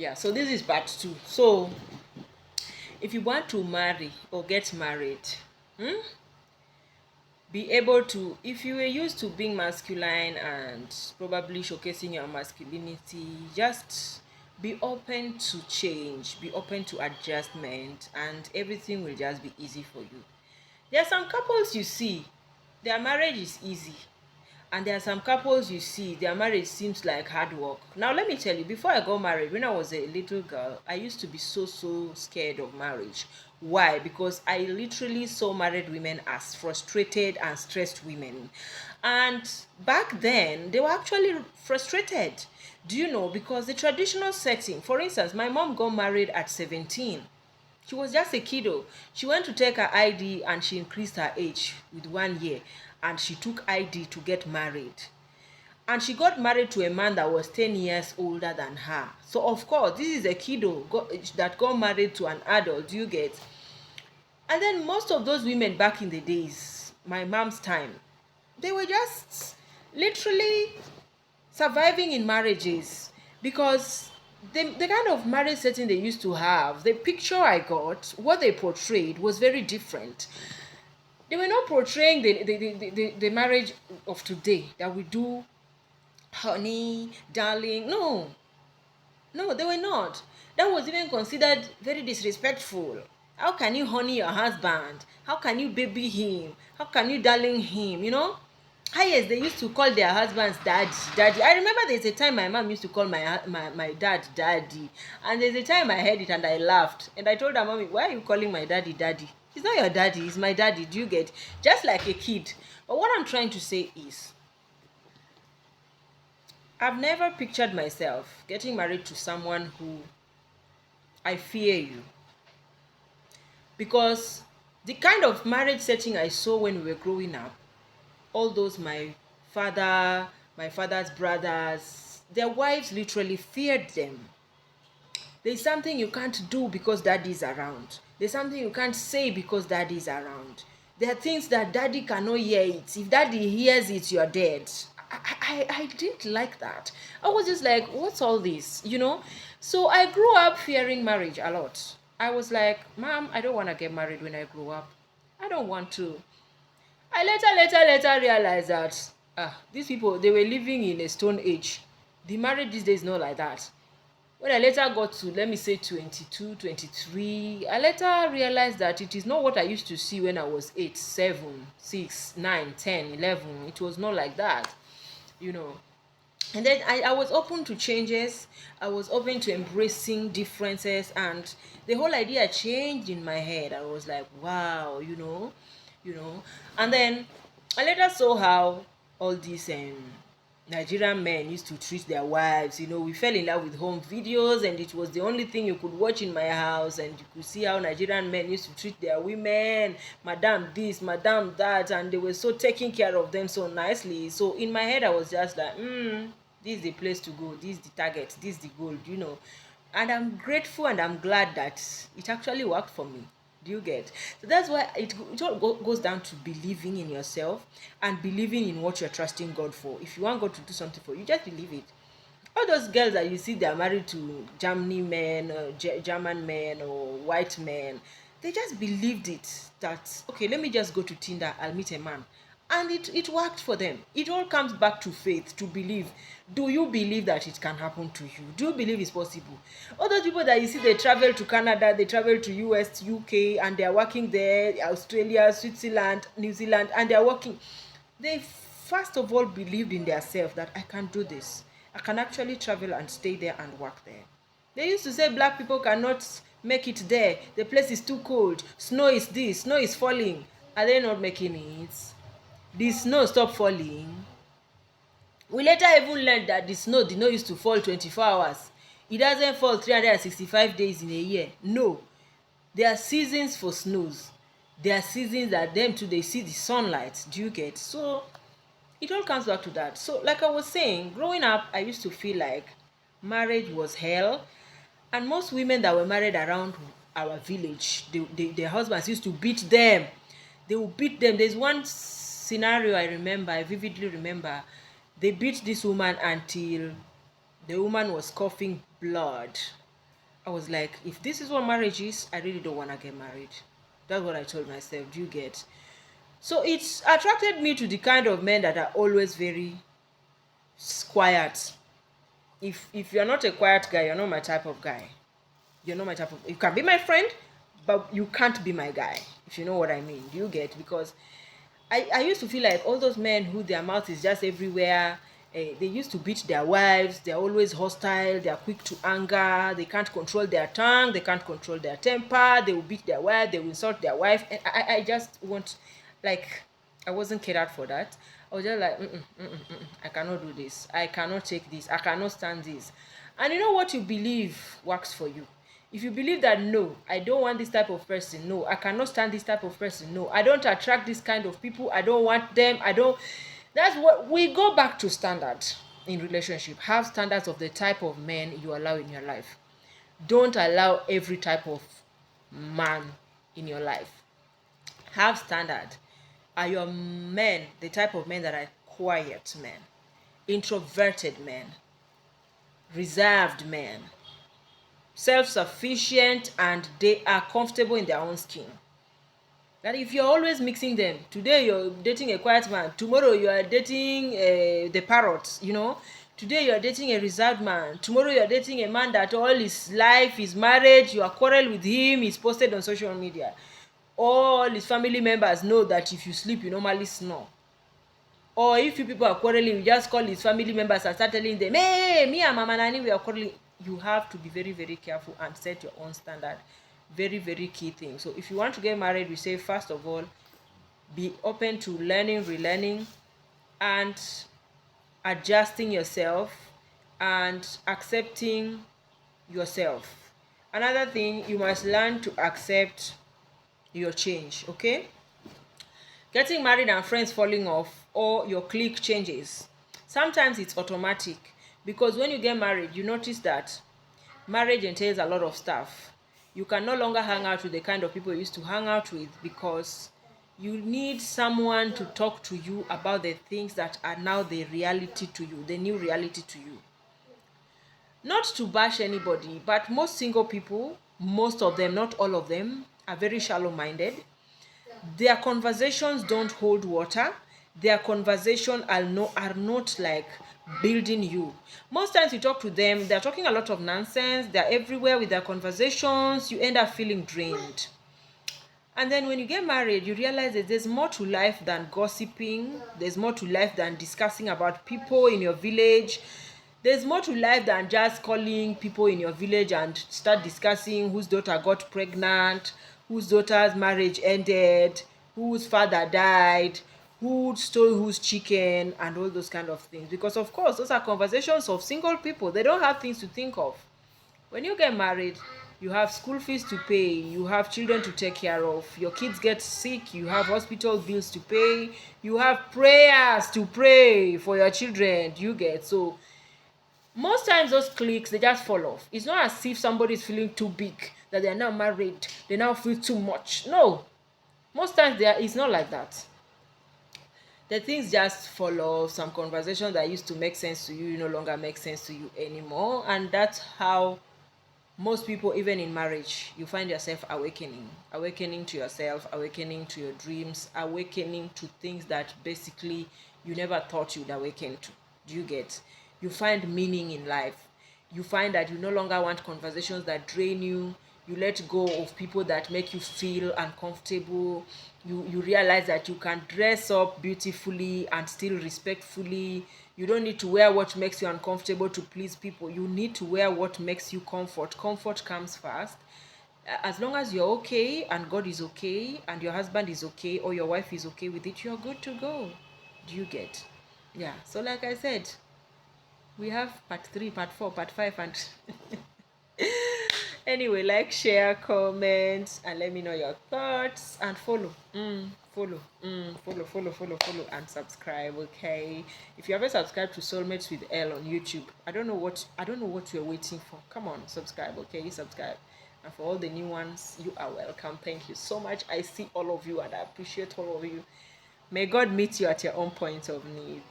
Yeah, so this is part two. So if you want to marry or get married, be able to, if you were used to being masculine and probably showcasing your masculinity, just be open to change, be open to adjustment, and everything will just be easy for you. There are some couples you see, their marriage is easy, and there are some couples you see their marriage seems like hard work. Now let me tell you, before I got married, when I was a little girl, I used to be so scared of marriage. Why? Because I literally saw married women as frustrated and stressed women, and back then they were actually frustrated. Do you know? Because the traditional setting, for instance, my mom got married at 17. She was just a kiddo. She went to take her ID and she increased her age with 1 year, and she took ID to get married. And she got married to a man that was 10 years older than her. So of course, this is a kiddo that got married to an adult, do you get? And then most of those women back in the days, my mom's time, they were just literally surviving in marriages, because the kind of marriage setting they used to have, the picture I got, what they portrayed was very different. They were not portraying the marriage of today that we do honey, darling. No, no, they were not. That was even considered very disrespectful. How can you honey your husband? How can you baby him? How can you darling him? Highest they used to call their husbands daddy, daddy. I remember there's a time my mom used to call my dad daddy, and there's a time I heard it and I laughed, and I told her, mommy, why are you calling my daddy daddy? He's not your daddy, he's my daddy. Do you get? Just like a kid. But what I'm trying to say is, I've never pictured myself getting married to someone who I fear you, because the kind of marriage setting I saw when we were growing up, all those my father's brothers, their wives literally feared them. There's something you can't do because daddy's around. There's something you can't say because daddy's around. There are things that daddy cannot hear it. If daddy hears it, you're dead. I didn't like that. I was just like, what's all this? So I grew up fearing marriage a lot. I was like, Mom, I don't want to get married when I grow up. I don't want to. I later realized that these people, they were living in a stone age. The marriage these days is not like that. When I later got to, let me say, 22, 23, I later realized that it is not what I used to see when I was 8, 7, 6, 9, 10, 11. It was not like that, you know. And then I was open to changes. I was open to embracing differences, and the whole idea changed in my head. I was like, wow, and then I later saw how all these Nigerian men used to treat their wives. We fell in love with home videos, and it was the only thing you could watch in my house, and you could see how Nigerian men used to treat their women, madam this, madam that, and they were so taking care of them so nicely. So in my head I was just like, this is the place to go, this is the target, this is the goal. And I'm grateful and I'm glad that it actually worked for me. Do you get? So that's why it all goes down to believing in yourself and believing in what you're trusting God for. If you want God to do something for you, just believe it. All those girls that you see, they are married to Germany men, German men, or white men, they just believed it, that okay, let me just go to Tinder, I'll meet a man, and it worked for them. It all comes back to faith, to believe. Do you believe that it can happen to you? Do you believe it's possible? All those people that you see, they travel to Canada, they travel to US, UK, and they are working there, Australia, Switzerland, New Zealand, and they are working. They first of all believed in themselves that I can do this. I can actually travel and stay there and work there. They used to say black people cannot make it there. The place is too cold. Snow is this, snow is falling. Are they not making it? The snow stopped falling. We later even learned that the snow did not used to fall 24 hours. It doesn't fall 365 days in a year. No. There are seasons for snows. There are seasons that them too, they see the sunlight. Do you get? So it all comes back to that. So like I was saying, growing up, I used to feel like marriage was hell, and most women that were married around our village, their husbands used to beat them. They would beat them. There's one scenario I vividly remember. They beat this woman until the woman was coughing blood. I was like, if this is what marriage is, I really don't want to get married. That's what I told myself. Do you get? So it's attracted me to the kind of men that are always very quiet. If you're not a quiet guy, you're not my type of guy. You're not my type of. You can be my friend, but you can't be my guy. If you know what I mean. Do you get? Because I used to feel like all those men who their mouth is just everywhere. They used to beat their wives. They're always hostile. They're quick to anger. They can't control their tongue. They can't control their temper. They will beat their wife. They will insult their wife. And I just want, like, I wasn't catered for that. I was just like, I cannot do this. I cannot take this. I cannot stand this. And you know what you believe works for you. If you believe that, no, I don't want this type of person, no, I cannot stand this type of person, no, I don't attract this kind of people, I don't want them, I don't, that's what we go back to. Standard in relationship. Have standards of the type of men you allow in your life. Don't allow every type of man in your life. Have standard. Are your men the type of men that are quiet men, introverted men, reserved men, self-sufficient, and they are comfortable in their own skin? That if you're always mixing them, today you're dating a quiet man, tomorrow you are dating the parrot, today you are dating a reserved man, tomorrow you are dating a man that all his life is marriage, you are quarrel with him, he's posted on social media, all his family members know that if you sleep you normally snore. Or if you people are quarreling, you just call his family members and start telling them, hey, me and Mama Nani, we are quarreling. You have to be very, very careful and set your own standard. Very, very key thing. So if you want to get married, we say, first of all, be open to learning, relearning, and adjusting yourself and accepting yourself. Another thing, you must learn to accept your change, okay? Getting married and friends falling off, or your clique changes. Sometimes it's automatic, because when you get married, you notice that marriage entails a lot of stuff. You can no longer hang out with the kind of people you used to hang out with, because you need someone to talk to you about the things that are now the reality to you, the new reality to you. Not to bash anybody, but most single people, most of them, not all of them, are very shallow-minded. Their conversations don't hold water. Their conversation are not like building you. Most times you talk to them, they're talking a lot of nonsense. They're everywhere with their conversations. You end up feeling drained. And then when you get married, you realize that there's more to life than gossiping. There's more to life than discussing about people in your village. There's more to life than just calling people in your village and start discussing whose daughter got pregnant, whose daughter's marriage ended, whose father died, who stole whose chicken, and all those kind of things. Because of course, those are conversations of single people. They don't have things to think of. When you get married, you have school fees to pay, you have children to take care of, your kids get sick, you have hospital bills to pay, you have prayers to pray for your children. You get? So most times those cliques, they just fall off. It's not as if somebody is feeling too big, that they're now married, they now feel too much. No, most times it's not like that. The things just fall off. Some conversations that used to make sense to you no longer make sense to you anymore, and that's how most people, even in marriage, you find yourself awakening to yourself, awakening to your dreams, awakening to things that basically you never thought you'd awaken to. Do you get? You find meaning in life. You find that you no longer want conversations that drain you. You let go of people that make you feel uncomfortable. You realize that you can dress up beautifully and still respectfully. You don't need to wear what makes you uncomfortable to please people. You need to wear what makes you comfort. Comfort comes first. As long as you're okay and God is okay and your husband is okay or your wife is okay with it, you're good to go. Do you get? Yeah. So like I said, we have part 3, part 4, part 5, and anyway, like, share, comment, and let me know your thoughts, and follow, follow, and subscribe. Okay, if you haven't subscribed to Soulmates with L on YouTube, I don't know what you're waiting for. Come on, subscribe. Okay, subscribe. And for all the new ones, you are welcome. Thank you so much. I see all of you and I appreciate all of you. May God meet you at your own point of need.